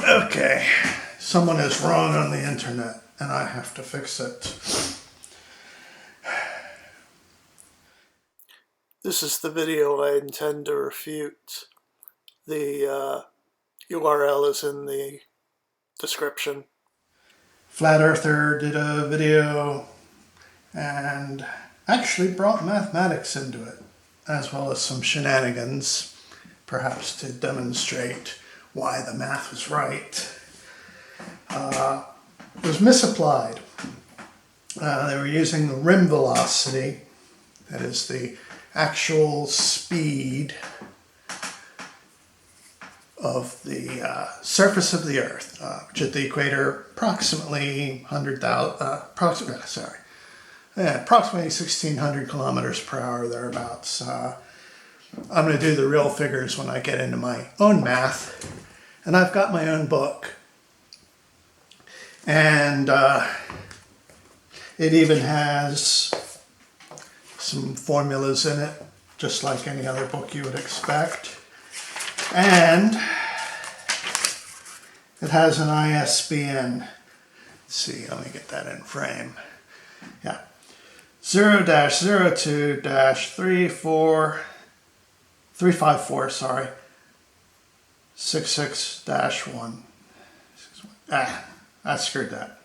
Okay, someone is wrong on the internet and I have to fix it. This is the video I intend to refute. The URL is in the description. Flat Earther did a video and actually brought mathematics into it, as well as some shenanigans, perhaps to demonstrate why the math was right. It was misapplied. They were using the rim velocity, that is the actual speed of the surface of the Earth, which at the equator approximately 1,600 kilometers per hour, thereabouts. I'm going to do the real figures when I get into my own math, and I've got my own book. And it even has some formulas in it, just like any other book you would expect. And it has an ISBN. Let's see, let me get that in frame. Yeah. 0-02-354, sorry, 66-1. I screwed that.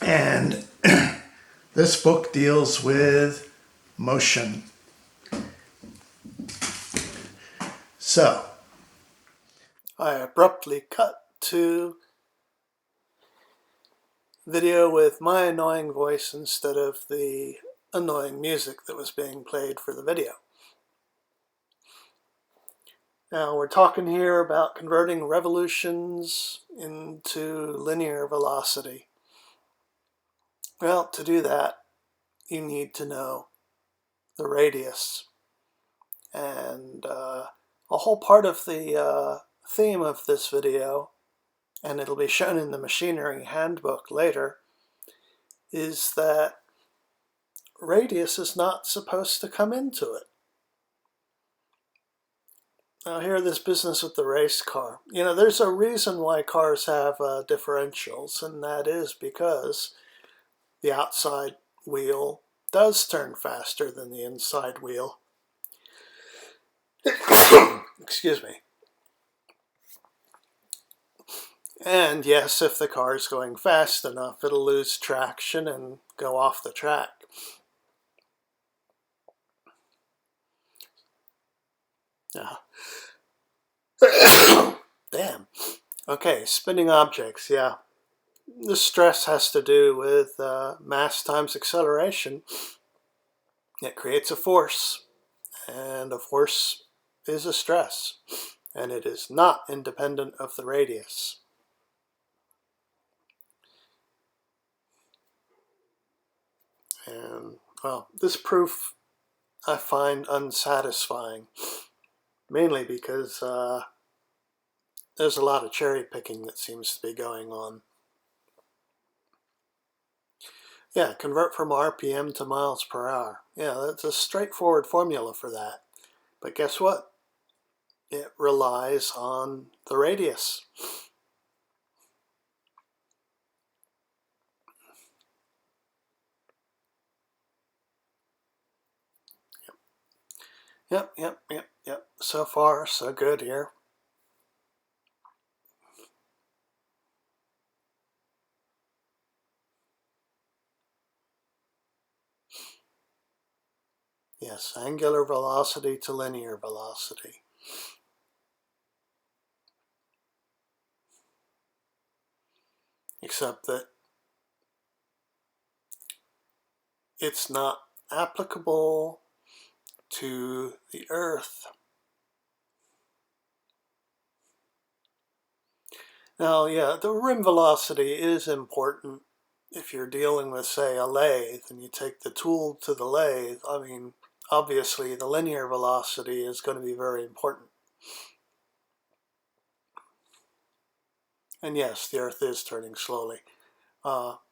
And this book deals with motion. So, I abruptly cut to video with my annoying voice instead of the annoying music that was being played for the video. Now we're talking here about converting revolutions into linear velocity. Well, to do that, you need to know the radius. And a whole part of the theme of this video, and it'll be shown in the machinery handbook later, is that radius is not supposed to come into it. Now here, this business with the race car. You know, there's a reason why cars have differentials, and that is because the outside wheel does turn faster than the inside wheel. Excuse me. And yes, if the car is going fast enough, it'll lose traction and go off the track. Yeah. Damn. Okay, spinning objects, yeah. The stress has to do with mass times acceleration. It creates a force, and a force is a stress, and it is not independent of the radius. And, well, this proof I find unsatisfying, mainly because there's a lot of cherry picking that seems to be going on. Yeah, convert from RPM to miles per hour. Yeah, that's a straightforward formula for that. But guess what? It relies on the radius. Yep. So far, so good here. Yes, angular velocity to linear velocity. Except that it's not applicable to the Earth. Now, yeah, the rim velocity is important. If you're dealing with, say, a lathe, and you take the tool to the lathe, I mean, obviously the linear velocity is going to be very important. And yes, the Earth is turning slowly.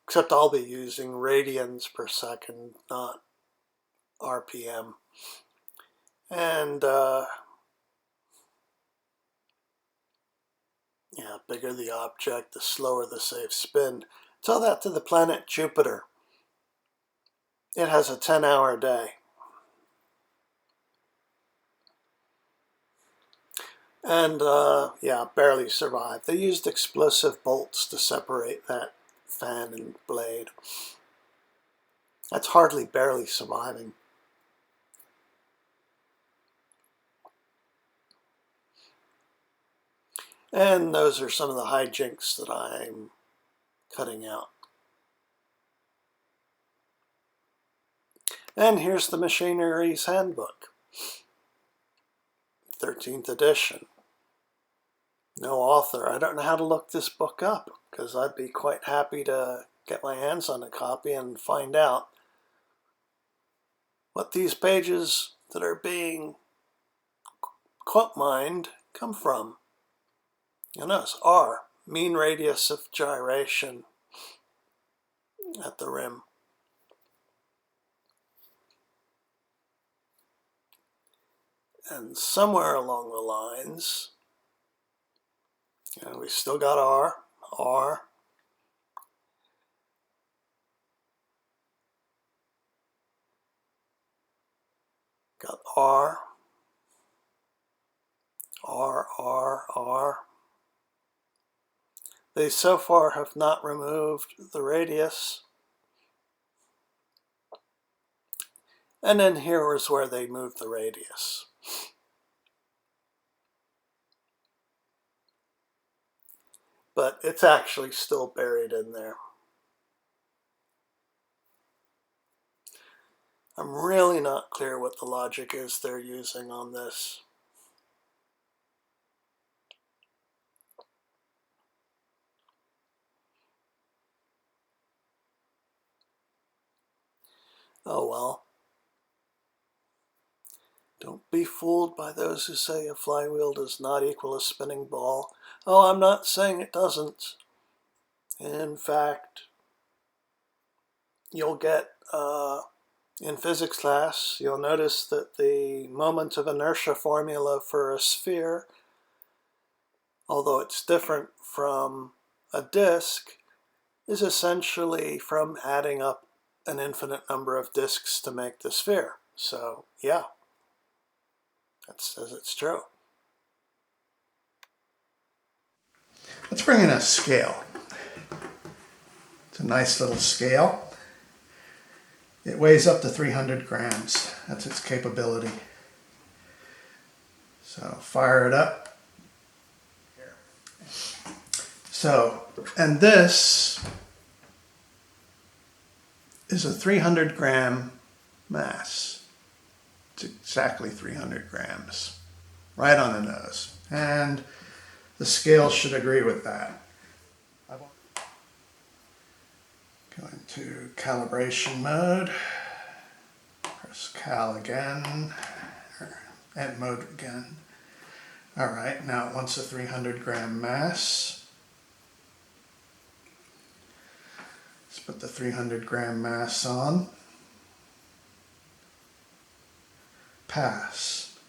Except I'll be using radians per second, not RPM. And yeah, Yeah, bigger the object, the slower the safe spin. Tell that to the planet Jupiter. It has a 10-hour day. And yeah, barely survived. They used explosive bolts to separate that fan and blade. That's hardly barely surviving. And those are some of the hijinks that I'm cutting out. And here's the Machinery's Handbook, 13th edition. No author. I don't know how to look this book up, because I'd be quite happy to get my hands on a copy and find out what these pages that are being quote mined come from. You'll notice R, mean radius of gyration at the rim. And somewhere along the lines, we still got R, got R, R. They so far have not removed the radius. And then here is where they moved the radius. But it's actually still buried in there. I'm really not clear what the logic is they're using on this. Oh well. Don't be fooled by those who say a flywheel does not equal a spinning ball. Oh, I'm not saying it doesn't. In fact, you'll get, in physics class, you'll notice that the moment of inertia formula for a sphere, although it's different from a disk, is essentially from adding up an infinite number of disks to make the sphere. So, yeah, that says it's true. Let's bring in a scale. It's a nice little scale. It weighs up to 300 grams. That's its capability. So fire it up. So, and this is a 300 gram mass. It's exactly 300 grams. Right on the nose. And the scale should agree with that. Go into calibration mode. Press cal again, or edit mode again. All right, now it wants a 300 gram mass. Let's put the 300 gram mass on. Pass.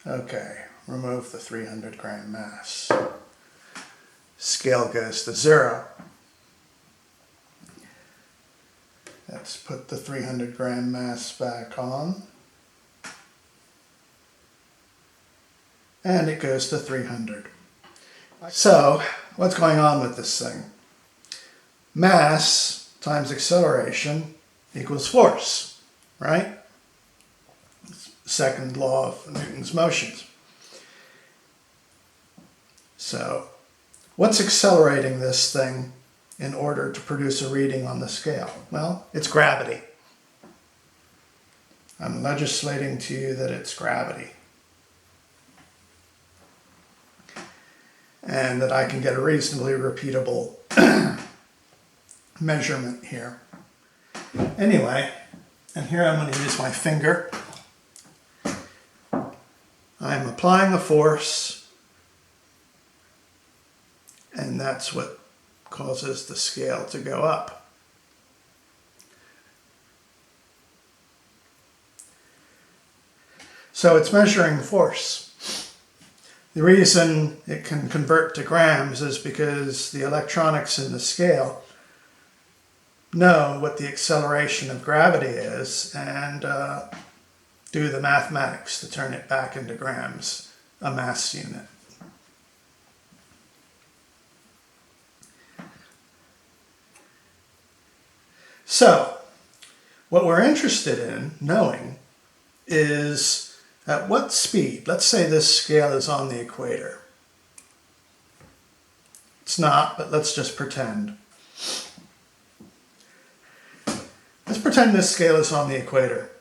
Okay, remove the 300 gram mass. Scale goes to 0. Let's put the 300 gram mass back on. And it goes to 300. So, what's going on with this thing? Mass times acceleration equals force, right? Second law of Newton's motions. So, what's accelerating this thing in order to produce a reading on the scale? Well, it's gravity. I'm legislating to you that it's gravity. And that I can get a reasonably repeatable measurement here. Anyway, and here I'm going to use my finger. I'm applying a force, and that's what causes the scale to go up. So it's measuring force. The reason it can convert to grams is because the electronics in the scale know what the acceleration of gravity is and do the mathematics to turn it back into grams, a mass unit. So, what we're interested in knowing is at what speed. Let's say this scale is on the equator. It's not, but let's just pretend. Let's pretend this scale is on the equator.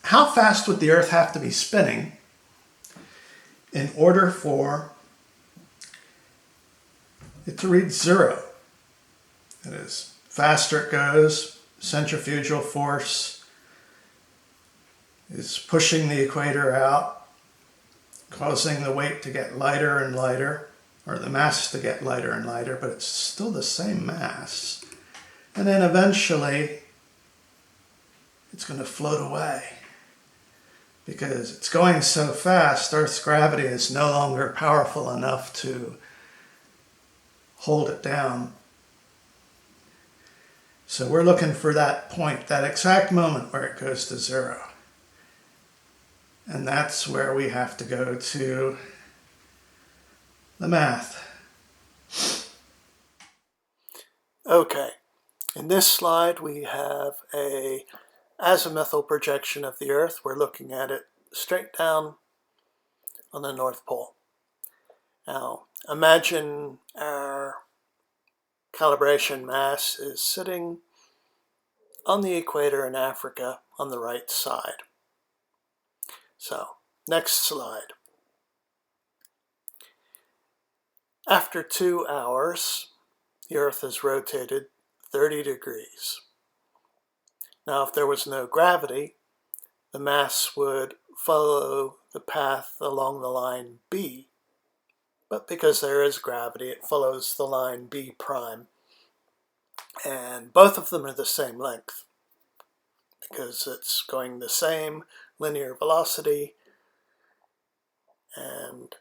How fast would the Earth have to be spinning in order for it to reach zero? That is, faster it goes, centrifugal force is pushing the equator out, causing the weight to get lighter and lighter, or the mass to get lighter and lighter, but it's still the same mass. And then eventually, it's going to float away. Because it's going so fast, Earth's gravity is no longer powerful enough to hold it down. So we're looking for that point, that exact moment where it goes to zero. And that's where we have to go to the math. Okay, in this slide we have a azimuthal projection of the Earth. We're looking at it straight down on the North Pole. Now, imagine our calibration mass is sitting on the equator in Africa on the right side. So, next slide. After 2 hours, the Earth has rotated 30 degrees. Now, if there was no gravity, the mass would follow the path along the line B. But because there is gravity, it follows the line B prime. And both of them are the same length because it's going the same linear velocity and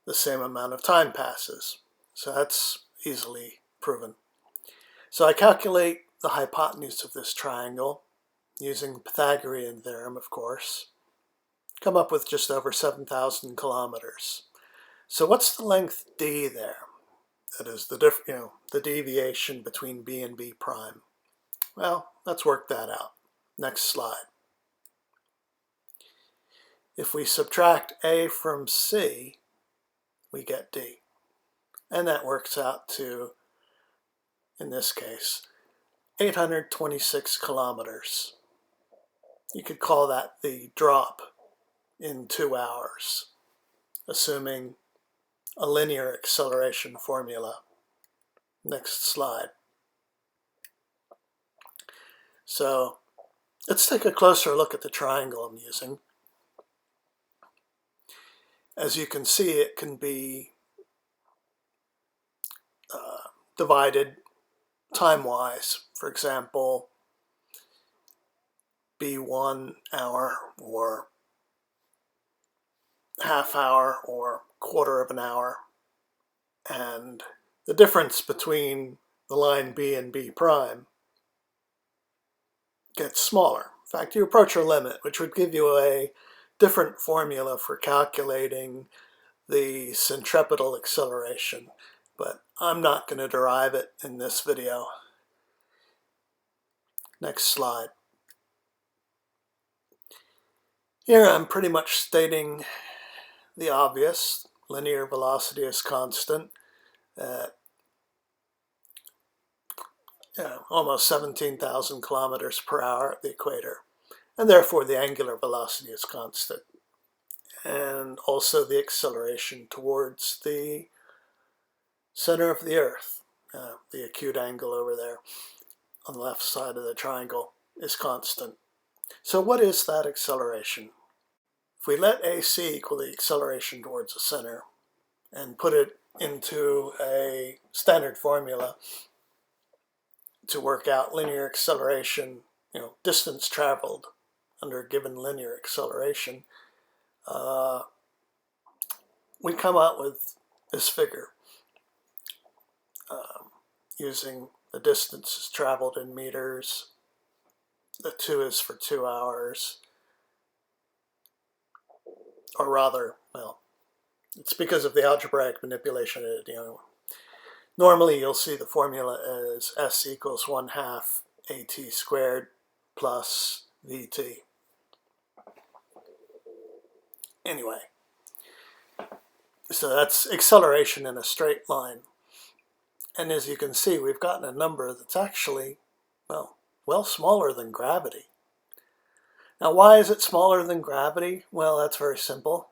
the same amount of time passes. So that's easily proven. So I calculate the hypotenuse of this triangle using the Pythagorean theorem, of course. Come up with just over 7,000 kilometers. So what's the length d there? That is the deviation between b and b prime. Well, let's work that out. Next slide. If we subtract a from c, we get d. And that works out to, in this case, 826 kilometers. You could call that the drop in 2 hours, assuming a linear acceleration formula. Next slide. So let's take a closer look at the triangle I'm using. As you can see, it can be divided time-wise. For example, be 1 hour or half hour or quarter of an hour. And the difference between the line B and B prime gets smaller. In fact, you approach your limit, which would give you a different formula for calculating the centripetal acceleration, but I'm not going to derive it in this video. Next slide. Here I'm pretty much stating the obvious. Linear velocity is constant at almost 17,000 kilometers per hour at the equator, and therefore the angular velocity is constant, and also the acceleration towards the center of the Earth, the acute angle over there on the left side of the triangle, is constant. So what is that acceleration? If we let AC equal the acceleration towards the center and put it into a standard formula to work out linear acceleration, distance traveled under a given linear acceleration, we come out with this figure using the distances traveled in meters. The 2 is for 2 hours. Or rather, well, it's because of the algebraic manipulation. Normally you'll see the formula as S equals 1/2 AT squared plus VT. Anyway, so that's acceleration in a straight line. And as you can see, we've gotten a number that's actually, well smaller than gravity. Now, why is it smaller than gravity? Well, that's very simple.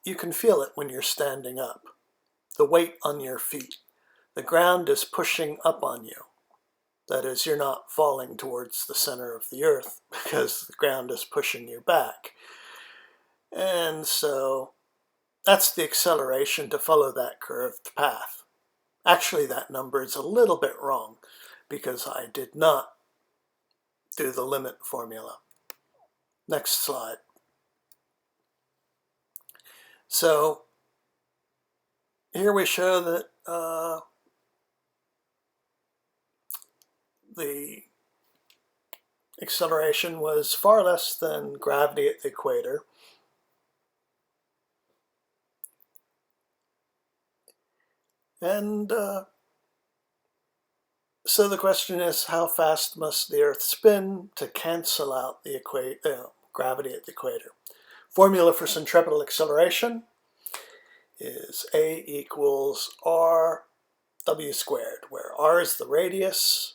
You can feel it when you're standing up. The weight on your feet. The ground is pushing up on you. That is, you're not falling towards the center of the earth because the ground is pushing you back. And so that's the acceleration to follow that curved path. Actually, that number is a little bit wrong because I did not do the limit formula. Next slide. So here we show that the acceleration was far less than gravity at the equator. And so the question is, how fast must the Earth spin to cancel out the gravity at the equator? Formula for centripetal acceleration is A equals R W squared, where R is the radius,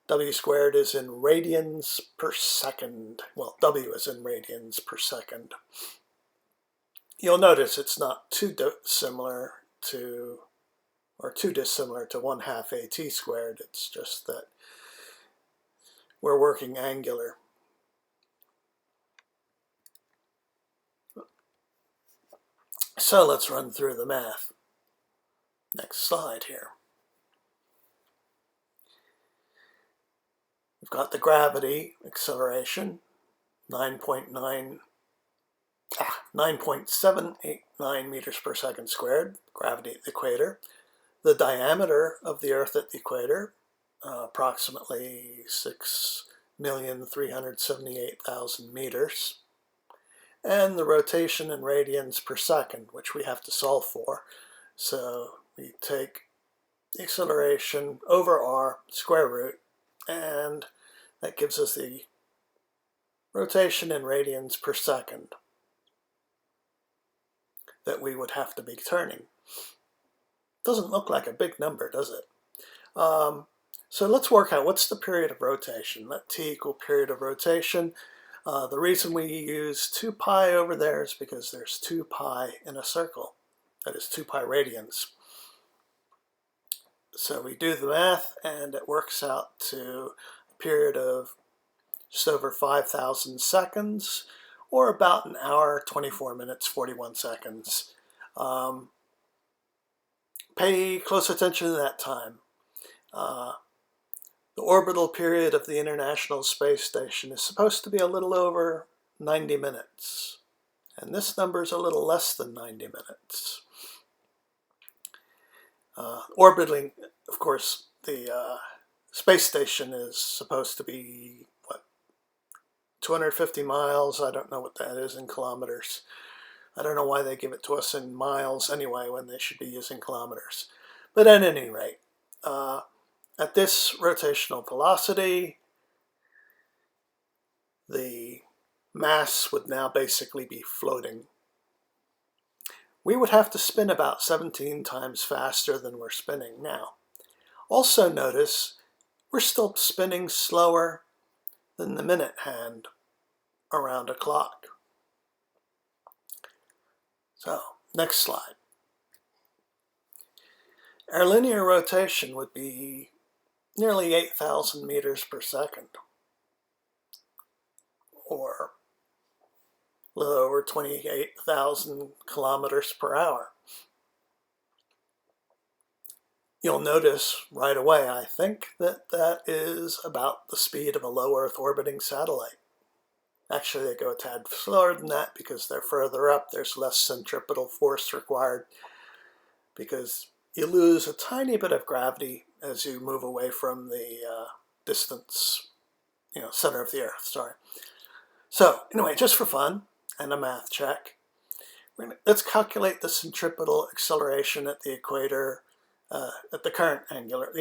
W squared is in radians per second. Well, W is in radians per second. You'll notice it's not too dissimilar to 1/2 AT squared. It's just that we're working angular. So let's run through the math. Next slide here. We've got the gravity acceleration, 9.789 meters per second squared, gravity at the equator. The diameter of the Earth at the equator, approximately 6,378,000 meters. And the rotation in radians per second, which we have to solve for. So we take the acceleration over r, square root, and that gives us the rotation in radians per second that we would have to be turning. Doesn't look like a big number, does it? So let's work out what's the period of rotation. Let t equal period of rotation. The reason we use 2 pi over there is because there's 2 pi in a circle. That is 2 pi radians. So we do the math and it works out to a period of just over 5,000 seconds, or about an hour, 24 minutes, 41 seconds. Pay close attention to that time. The orbital period of the International Space Station is supposed to be a little over 90 minutes. And this number is a little less than 90 minutes. Orbiting, of course, the space station is supposed to be, 250 miles? I don't know what that is in kilometers. I don't know why they give it to us in miles anyway when they should be using kilometers. But at any rate, at this rotational velocity, the mass would now basically be floating. We would have to spin about 17 times faster than we're spinning now. Also notice we're still spinning slower than the minute hand around a clock. So, next slide. Our linear rotation would be nearly 8,000 meters per second, or a little over 28,000 kilometers per hour. You'll notice right away, I think, that that is about the speed of a low Earth orbiting satellite. Actually, they go a tad slower than that because they're further up. There's less centripetal force required because you lose a tiny bit of gravity as you move away from the distance, center of the Earth, sorry. So anyway, just for fun and a math check, let's calculate the centripetal acceleration at the equator at the current angular,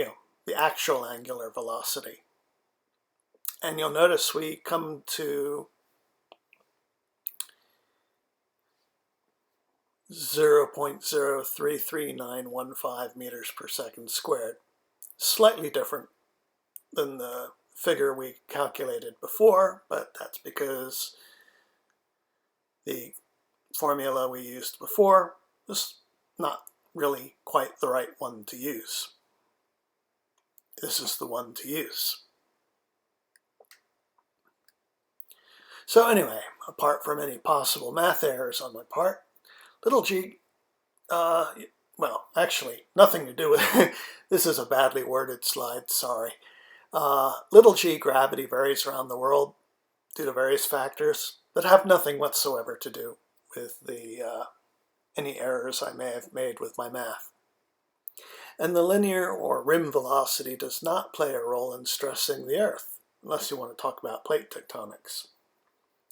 the actual angular velocity. And you'll notice we come to 0.033915 meters per second squared. Slightly different than the figure we calculated before, but that's because the formula we used before was not really quite the right one to use. This is the one to use. So anyway, apart from any possible math errors on my part, little g, well, actually, nothing to do with it. This is a badly worded slide, sorry. Little g gravity varies around the world due to various factors that have nothing whatsoever to do with any errors I may have made with my math. And the linear or rim velocity does not play a role in stressing the Earth, unless you want to talk about plate tectonics.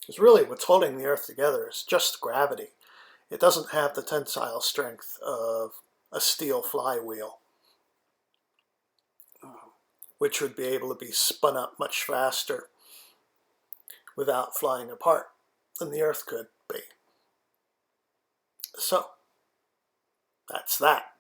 Because really what's holding the Earth together is just gravity. It doesn't have the tensile strength of a steel flywheel, which would be able to be spun up much faster without flying apart than the Earth could be. So, that's that.